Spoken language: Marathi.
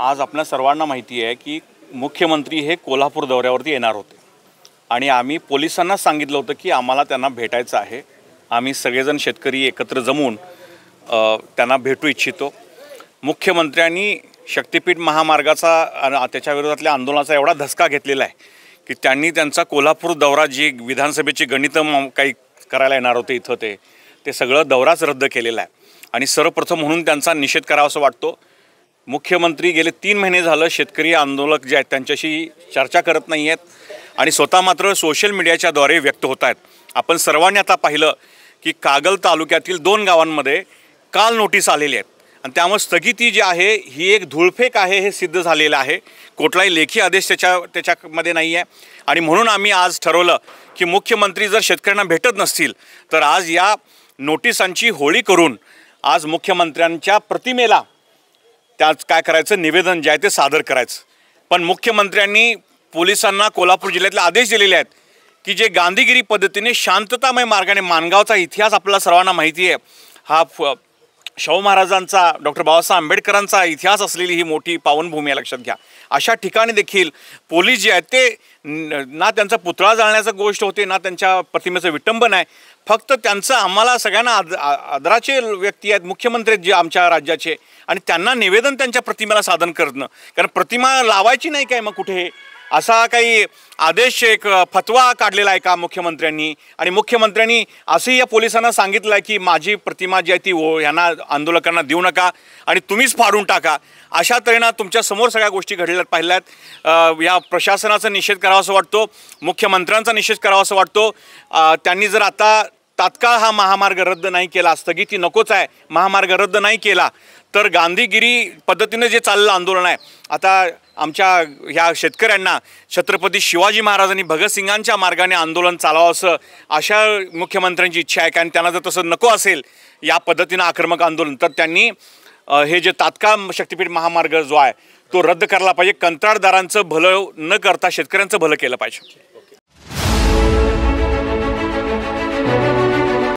आज आपल्या सर्वांना माहिती आहे की मुख्यमंत्री हे कोल्हापूर दौऱ्यावरती येणार होते आणि आम्ही पोलिसांना सांगितलं होतं की आम्हाला त्यांना भेटायचं आहे। आम्ही सगळेजण शेतकरी एकत्र जमून त्यांना भेटू इच्छितो। मुख्यमंत्र्यांनी शक्तिपीठ महामार्गाचा त्याच्या विरोधातल्या आंदोलनाचा एवढा धसका घेतलेला आहे की त्यांनी त्यांचा कोल्हापूर दौरा जी विधानसभेची गणितं काही करायला येणार होते इथं ते सगळं दौराच रद्द केलेला आहे आणि सर्वप्रथम म्हणून त्यांचा निषेध करावा असं वाटतो। मुख्यमंत्री गेले 3 महिने झालं शेतकरी आंदोलक जे आहेत त्यांच्याशी चर्चा करत नाही आहेत आणि स्वतः मात्र सोशल मीडियाच्या द्वारे व्यक्त होत आहेत। आपण सर्वांनी आता पाहिलं की कागल तालुक्यातील 2 गावांमध्ये काल नोटीस आलेली आहेत आणि त्यामुळे स्थगिती जी आहे ही एक धूळफेक आहे हे सिद्ध झालेलं आहे। कुठलाही लेखी आदेश त्याच्यामध्ये नाही आहे आणि म्हणून आम्ही आज ठरवलं की मुख्यमंत्री जर शेतकऱ्यांना भेटत नसतील तर आज या नोटिसांची होळी करून आज मुख्यमंत्र्यांच्या प्रतिमेला त्याच काय करायचं निवेदन जे आहे ते सादर करायचं। पण मुख्यमंत्र्यांनी पोलिसांना कोल्हापूर जिल्ह्यातले आदेश दिलेले आहेत की जे गांधीगिरी पद्धतीने शांततामय मार्गाने माणगावचा इतिहास आपल्याला सर्वांना माहिती आहे। हा शाहू महाराजांचा डॉक्टर बाबासाहेब आंबेडकरांचा इतिहास असलेली ही मोठी पावनभूमी आहे, लक्षात घ्या। अशा ठिकाणी देखील पोलीस जे आहेत ते ना त्यांचा पुतळा जाळण्याचं गोष्ट होते ना त्यांच्या प्रतिमेचं विटंबन आहे। फक्त त्यांचं आम्हाला सगळ्यांना आदराचे व्यक्ती आहेत मुख्यमंत्री जे आमच्या राज्याचे आणि त्यांना निवेदन त्यांच्या प्रतिमेला सादर करणं, कारण प्रतिमा लावायची नाही काय मग कुठे असा काही आदेश एक फतवा काढलेला आहे का मुख्यमंत्र्यांनी? आणि मुख्यमंत्र्यांनी असंही या पोलिसांना सांगितलं आहे की माझी प्रतिमा जी आहे ती ह्यांना आंदोलकांना देऊ नका आणि तुम्हीच फाडून टाका। अशा तऱ्हेनं तुमच्या समोर सगळ्या गोष्टी घडलेल्या पाहिल्यात। या प्रशासनाचा निषेध करावा असं वाटतो, मुख्यमंत्र्यांचा निषेध करावा असं वाटतो। त्यांनी जर आता तात्काळ हा महामार्ग रद्द नाही केला, स्थगिती नकोच आहे, महामार्ग रद्द नाही केला तर गांधीगिरी पद्धतीने जे चाललेलं आंदोलन आहे आता आमच्या ह्या शेतकऱ्यांना छत्रपती शिवाजी महाराजांनी भगतसिंगांच्या मार्गाने आंदोलन चालवावं असं अशा मुख्यमंत्र्यांची इच्छा आहे। कारण त्यांना जर तसं नको असेल या पद्धतीनं आक्रमक आंदोलन तर त्यांनी हे जे तात्काळ शक्तिपीठ महामार्ग जो आहे तो रद्द करायला पाहिजे। कंत्राटदारांचं भलं न करता शेतकऱ्यांचं भलं केलं पाहिजे।